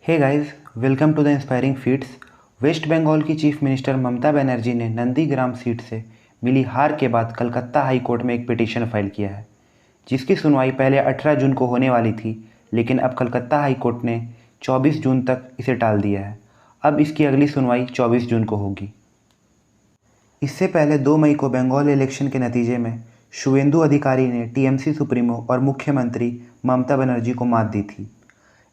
Hey guys, welcome to the inspiring feats. West Bengal की chief minister Mamata Banerjee ने Nandigram seat से मिली हार के बाद कलकत्ता हाई कोर्ट में एक पिटीशन फाइल किया है, जिसकी सुनवाई पहले 18 जून को होने वाली थी, लेकिन अब कलकत्ता हाई कोर्ट ने 24 जून तक इसे टाल दिया है। अब इसकी अगली सुनवाई 24 जून को होगी। इससे पहले 2 मई को बंगाल इलेक्शन के नतीजे में शुवेंदु अधिकारी ने टीएमसी सुप्रीमो और मुख्यमंत्री ममता बनर्जी को मात दी थी।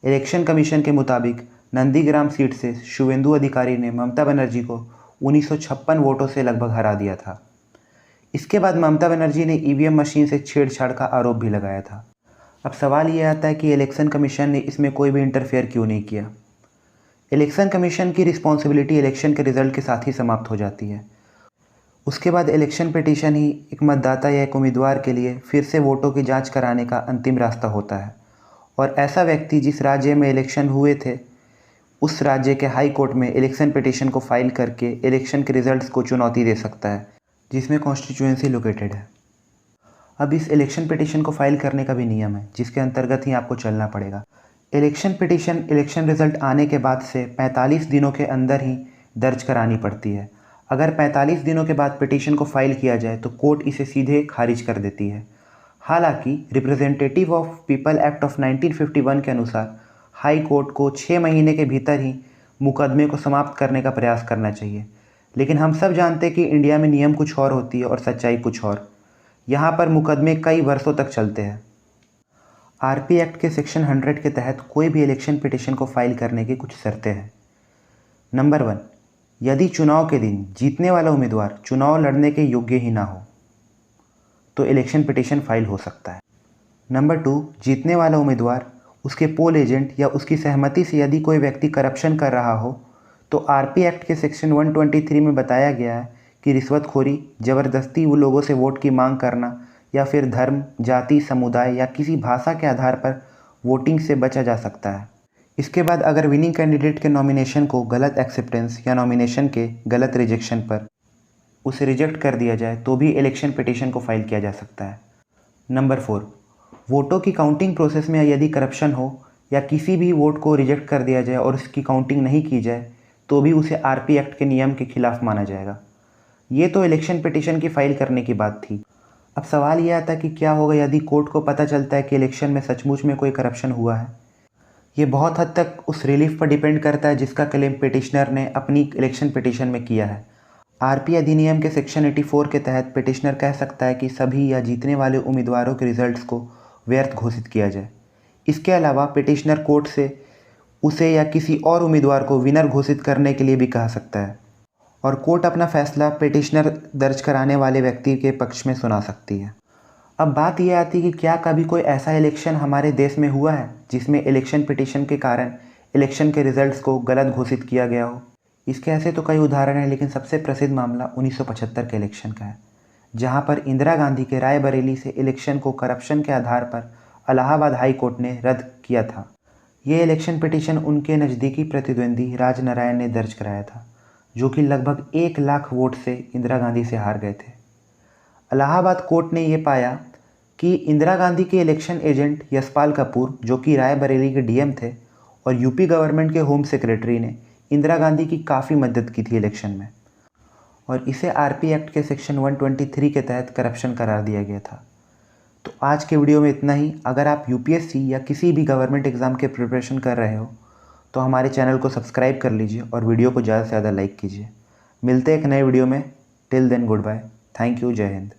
इलेक्शन कमीशन के मुताबिक नंदीग्राम सीट से शुवेंदु अधिकारी ने ममता बनर्जी को 1956 वोटों से लगभग हरा दिया था। इसके बाद ममता बनर्जी ने ईवीएम मशीन से छेड़छाड़ का आरोप भी लगाया था। अब सवाल ये आता है कि इलेक्शन कमीशन ने इसमें कोई भी इंटरफेयर क्यों नहीं किया। इलेक्शन कमीशन की रिस्पॉन्सिबिलिटी इलेक्शन के रिजल्ट के साथ ही समाप्त हो जाती है। उसके बाद इलेक्शन पिटीशन ही एक मतदाता या एक उम्मीदवार के लिए फिर से वोटों की जाँच कराने का अंतिम रास्ता होता है, और ऐसा व्यक्ति जिस राज्य में इलेक्शन हुए थे उस राज्य के हाई कोर्ट में इलेक्शन पिटीशन को फाइल करके इलेक्शन के रिजल्ट्स को चुनौती दे सकता है, जिसमें कॉन्स्टिट्यूएंसी लोकेटेड है। अब इस इलेक्शन पिटीशन को फाइल करने का भी नियम है, जिसके अंतर्गत ही आपको चलना पड़ेगा। इलेक्शन पिटीशन इलेक्शन रिजल्ट आने के बाद से 45 दिनों के अंदर ही दर्ज करानी पड़ती है। अगर 45 दिनों के बाद पिटीशन को फाइल किया जाए तो कोर्ट इसे सीधे खारिज कर देती है। हालांकि representative of people act of 1951 के अनुसार हाई कोर्ट को 6 महीने के भीतर ही मुकदमे को समाप्त करने का प्रयास करना चाहिए, लेकिन हम सब जानते हैं कि इंडिया में नियम कुछ और होती है और सच्चाई कुछ और। यहाँ पर मुकदमे कई वर्षों तक चलते हैं। आरपी एक्ट के सेक्शन 100 के तहत कोई भी इलेक्शन पिटीशन को फाइल करने की कुछ शर्तें हैं। नंबर 1, यदि चुनाव के दिन जीतने वाला उम्मीदवार चुनाव लड़ने के योग्य ही ना हो तो इलेक्शन पिटीशन फाइल हो सकता है। नंबर 2, जीतने वाला उम्मीदवार, उसके पोल एजेंट या उसकी सहमति से यदि कोई व्यक्ति करप्शन कर रहा हो तो आरपी एक्ट के सेक्शन 123 में बताया गया है कि रिश्वतखोरी, ज़बरदस्ती वो लोगों से वोट की मांग करना या फिर धर्म, जाति, समुदाय या किसी भाषा के आधार पर वोटिंग से बचा जा सकता है। इसके बाद अगर विनिंग कैंडिडेट के नॉमिनेशन को गलत एक्सेप्टेंस या नॉमिनेशन के गलत रिजेक्शन पर उसे रिजेक्ट कर दिया जाए तो भी इलेक्शन पिटीशन को फाइल किया जा सकता है। नंबर 4, वोटों की काउंटिंग प्रोसेस में यदि करप्शन हो या किसी भी वोट को रिजेक्ट कर दिया जाए और उसकी काउंटिंग नहीं की जाए तो भी उसे आरपी एक्ट के नियम के खिलाफ माना जाएगा। ये तो इलेक्शन पिटीशन की फाइल करने की बात थी। अब सवाल ये आता है कि क्या होगा यदि कोर्ट को पता चलता है कि इलेक्शन में सचमुच में कोई करप्शन हुआ है। ये बहुत हद तक उस रिलीफ पर डिपेंड करता है जिसका क्लेम पिटिशनर ने अपनी इलेक्शन पिटीशन में किया है। आरपी अधिनियम के सेक्शन 84 के तहत पिटिशनर कह सकता है कि सभी या जीतने वाले उम्मीदवारों के रिजल्ट्स को व्यर्थ घोषित किया जाए। इसके अलावा पिटिशनर कोर्ट से उसे या किसी और उम्मीदवार को विनर घोषित करने के लिए भी कह सकता है, और कोर्ट अपना फैसला पिटिशनर दर्ज कराने वाले व्यक्ति के पक्ष में सुना सकती है। अब बात यह आती है कि क्या कभी कोई ऐसा इलेक्शन हमारे देश में हुआ है जिसमें इलेक्शन पिटीशन के कारण इलेक्शन के रिजल्ट्स को गलत घोषित किया गया हो। इसके ऐसे तो कई उदाहरण हैं, लेकिन सबसे प्रसिद्ध मामला 1975 के इलेक्शन का है, जहां पर इंदिरा गांधी के रायबरेली से इलेक्शन को करप्शन के आधार पर इलाहाबाद हाई कोर्ट ने रद्द किया था। ये इलेक्शन पिटीशन उनके नज़दीकी प्रतिद्वंदी राजनारायण ने दर्ज कराया था, जो कि लगभग 1 लाख वोट से इंदिरा गांधी से हार गए थे। इलाहाबाद कोर्ट ने यह पाया कि इंदिरा गांधी के इलेक्शन एजेंट यशपाल कपूर, जो कि रायबरेली के डीएम थे, और यूपी गवर्नमेंट के होम सेक्रेटरी ने इंदिरा गांधी की काफ़ी मदद की थी इलेक्शन में, और इसे आरपी एक्ट के सेक्शन 123 के तहत करप्शन करार दिया गया था। तो आज के वीडियो में इतना ही। अगर आप यूपीएससी या किसी भी गवर्नमेंट एग्ज़ाम के प्रिपरेशन कर रहे हो तो हमारे चैनल को सब्सक्राइब कर लीजिए और वीडियो को ज़्यादा से ज़्यादा लाइक कीजिए। मिलते हैं एक नए वीडियो में। Till then good bye. Thank you. जय हिंद।